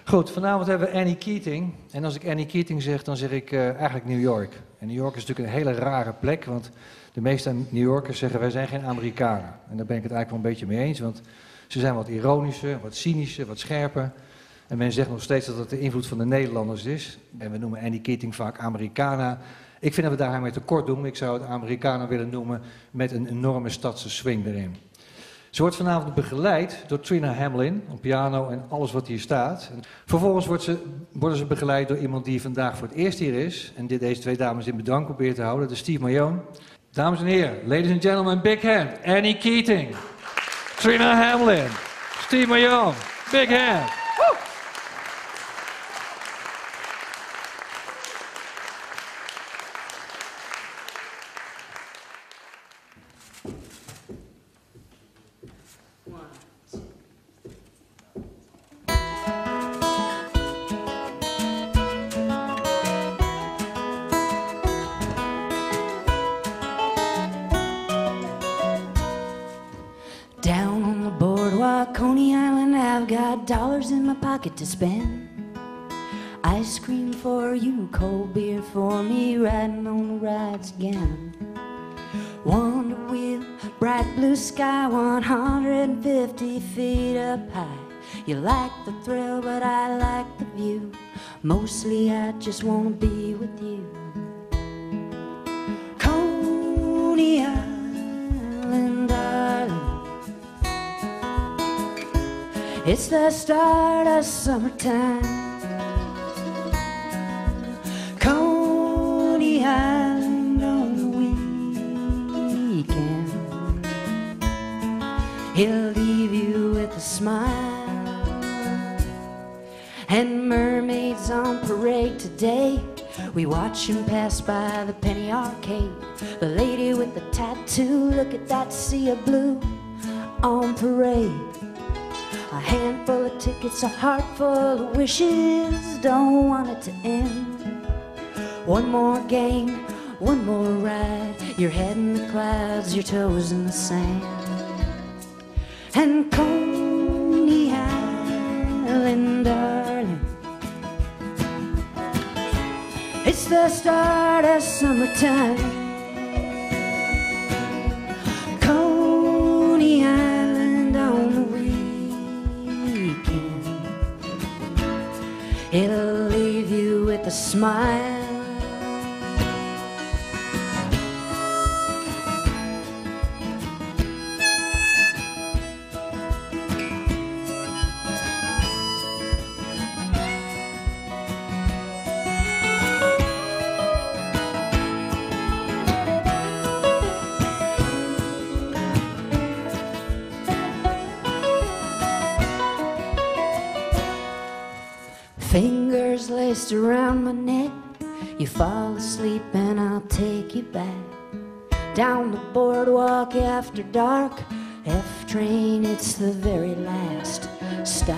Goed, vanavond hebben we Annie Keating. En als ik Annie Keating zeg, dan zeg ik eigenlijk New York. En New York is natuurlijk een hele rare plek, want de meeste New Yorkers zeggen wij zijn geen Amerikanen. En daar ben ik het eigenlijk wel een beetje mee eens, want ze zijn wat ironischer, wat cynischer, wat scherper. En men zegt nog steeds dat het de invloed van de Nederlanders is. En we noemen Annie Keating vaak Americana. Ik vind dat we daar haar mee tekort doen. Ik zou het Americana willen noemen met een enorme stadse swing erin. Ze wordt vanavond begeleid door Trina Hamlin op piano en alles wat hier staat. En vervolgens worden ze begeleid door iemand die vandaag voor het eerst hier is. En deze twee dames in bedwang probeert te houden. Dat is Steve Mayone. Dames en heren, ladies and gentlemen, big hand. Annie Keating, Trina Hamlin, Steve Mayone, big hand. Woo! Down on the boardwalk, Coney Island, I've got dollars in my pocket to spend. Ice cream for you, cold beer for me, riding on the rides again. Wonder wheel, bright blue sky, 150 feet up high. You like the thrill, but I like the view. Mostly I just wanna be with you. Coney Island, darling, it's the start of summertime. Coney Island on the weekend, he'll leave you with a smile. And mermaids on parade today, we watch them pass by the penny arcade. The lady with the tattoo, look at that sea of blue on parade. A handful of tickets, a heart full of wishes, don't want it to end. One more game, one more ride, your head in the clouds, your toes in the sand. And Coney Island, darling, it's the start of summertime. Coney Island on the weekend, it'll leave you with a smile. Fingers laced around my neck, you fall asleep and I'll take you back. Down the boardwalk after dark, F train, it's the very last stop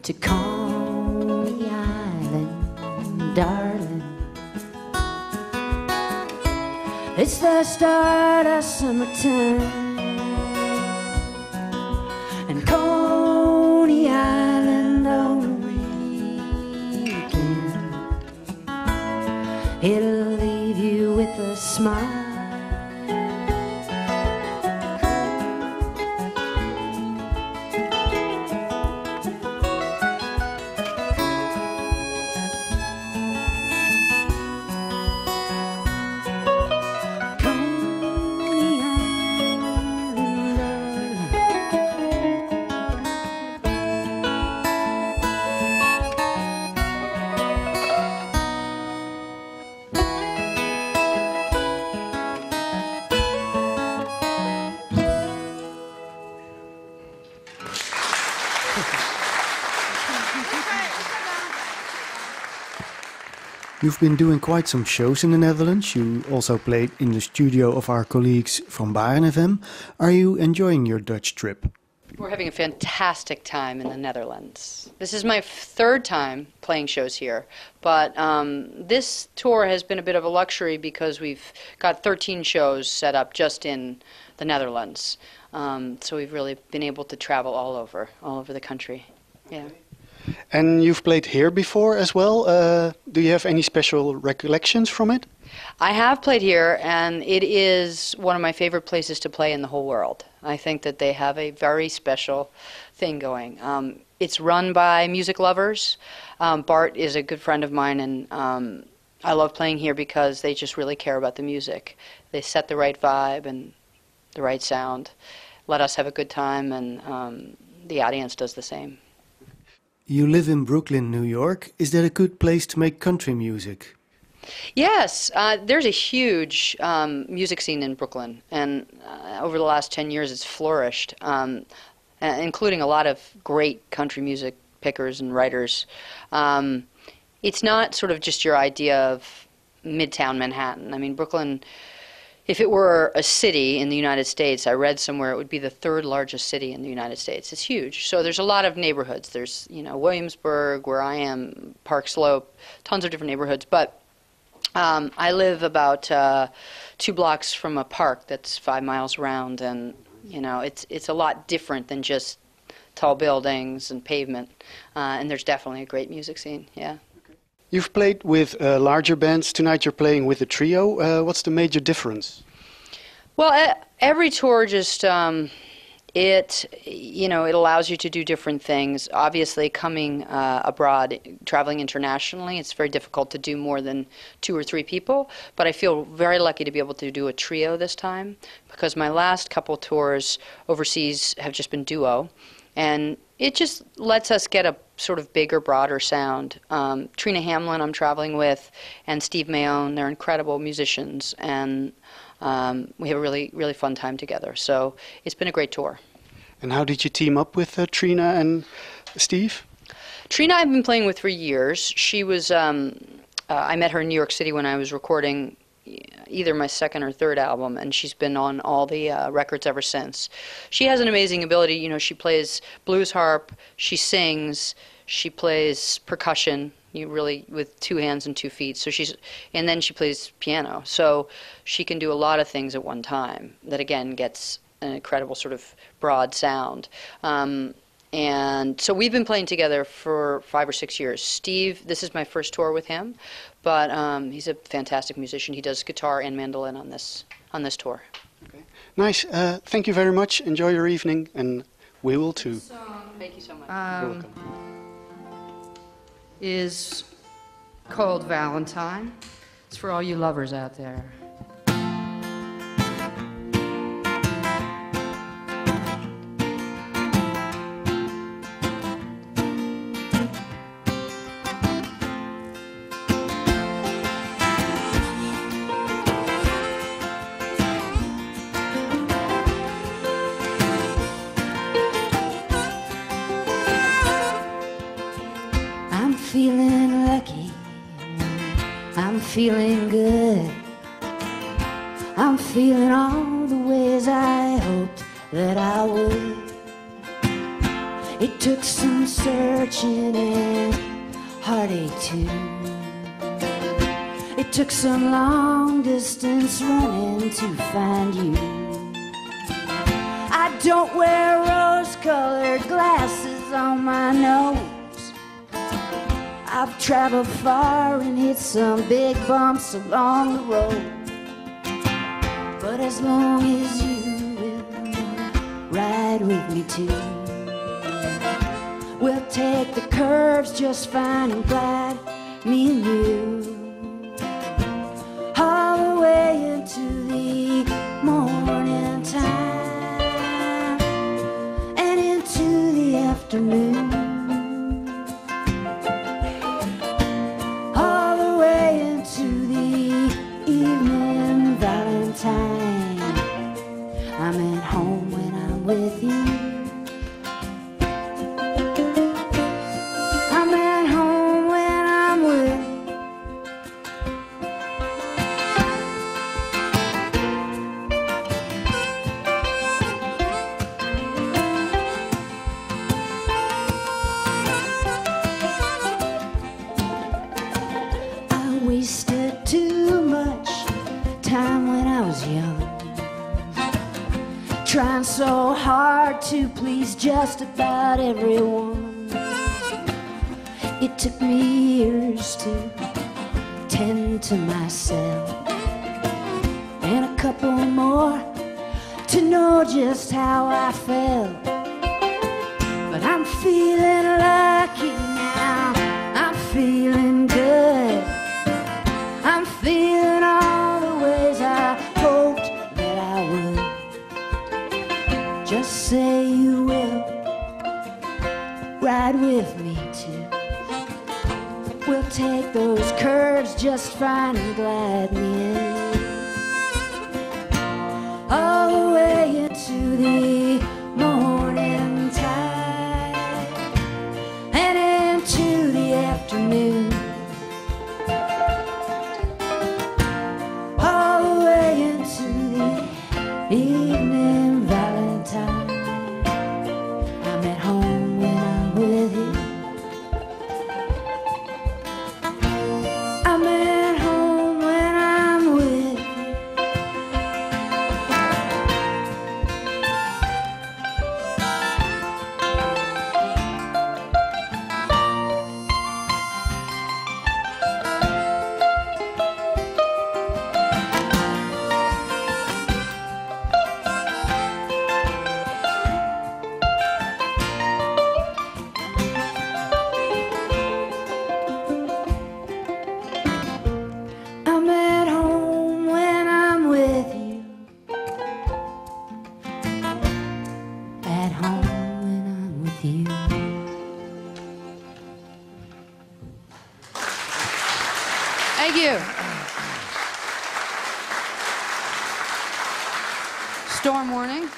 to Coney Island, darling. It's the start of summertime. And Coney Island on the weekend, it'll leave you with a smile. You've been doing quite some shows in the Netherlands. You also played in the studio of our colleagues from Baren FM. Are you enjoying your Dutch trip? We're having a fantastic time in the Netherlands. This is my third time playing shows here, but this tour has been a bit of a luxury because we've got 13 shows set up just in the Netherlands. So we've really been able to travel all over the country. Yeah. And you've played here before as well. Do you have any special recollections from it? I have played here, and it is one of my favorite places to play in the whole world. I think that they have a very special thing going. It's run by music lovers. Bart is a good friend of mine, and I love playing here because they just really care about the music. They set the right vibe and the right sound, let us have a good time, and the audience does the same. You live in Brooklyn, New York. Is that a good place to make country music? Yes, there's a huge music scene in Brooklyn, and over the last 10 years it's flourished, including a lot of great country music pickers and writers. It's not sort of just your idea of Midtown Manhattan. I mean, Brooklyn, if it were a city in the United States, I read somewhere it would be the third largest city in the United States. It's huge. So there's a lot of neighborhoods. There's, Williamsburg, where I am, Park Slope, tons of different neighborhoods. But I live about 2 blocks from a park that's 5 miles around, and it's a lot different than just tall buildings and pavement. And there's definitely a great music scene. Yeah. You've played with larger bands. Tonight you're playing with a trio. What's the major difference? Well, every tour just it allows you to do different things. Obviously, coming abroad, traveling internationally, it's very difficult to do more than 2 or 3 people. But I feel very lucky to be able to do a trio this time, because my last couple tours overseas have just been duo, and it just lets us get a sort of bigger, broader sound. Trina Hamlin I'm traveling with, and Steve Mayone, they're incredible musicians, and we have a really, really fun time together. So it's been a great tour. And how did you team up with Trina and Steve? Trina I've been playing with for years. She was, I met her in New York City when I was recording either my second or third album, and she's been on all the records ever since. She has an amazing ability. She plays blues harp, she sings, she plays percussion, with 2 hands and 2 feet. So and then she plays piano. So she can do a lot of things at one time. That again gets an incredible sort of broad sound. And so we've been playing together for 5 or 6 years. Steve, this is my first tour with him, but he's a fantastic musician. He does guitar and mandolin on this tour. Okay. Nice. Thank you very much. Enjoy your evening, and we will too. Thank you so much. You're welcome. Is called Valentine. It's for all you lovers out there. Feeling lucky, I'm feeling good, I'm feeling all the ways I hoped that I would. It took some searching and heartache too. It took some long distance running to find you. I don't wear rose-colored glasses on my nose. I've traveled far and hit some big bumps along the road. But as long as you will ride with me too, we'll take the curves just fine and glad, me and you, all the way into the morning time and into the afternoon. I'm at home when I'm with you. I'm at home when I'm with I wasted too much time when I was young, trying so hard to please just about everyone. It took me years to tend to myself, and a couple more to know just how I felt. But I'm feeling lucky now, I'm feeling good, I'm feeling all the ways I hoped that I would. Just say you will ride with me too. We'll take those curves just fine and glide me in, all the way into the morning tide and into the afternoon, all the way into the evening. Valentine, I'm at home when I'm with you. I'm at home when I'm with you. I'm at home when I'm with you. At home when I'm with you. Thank you. Storm warning.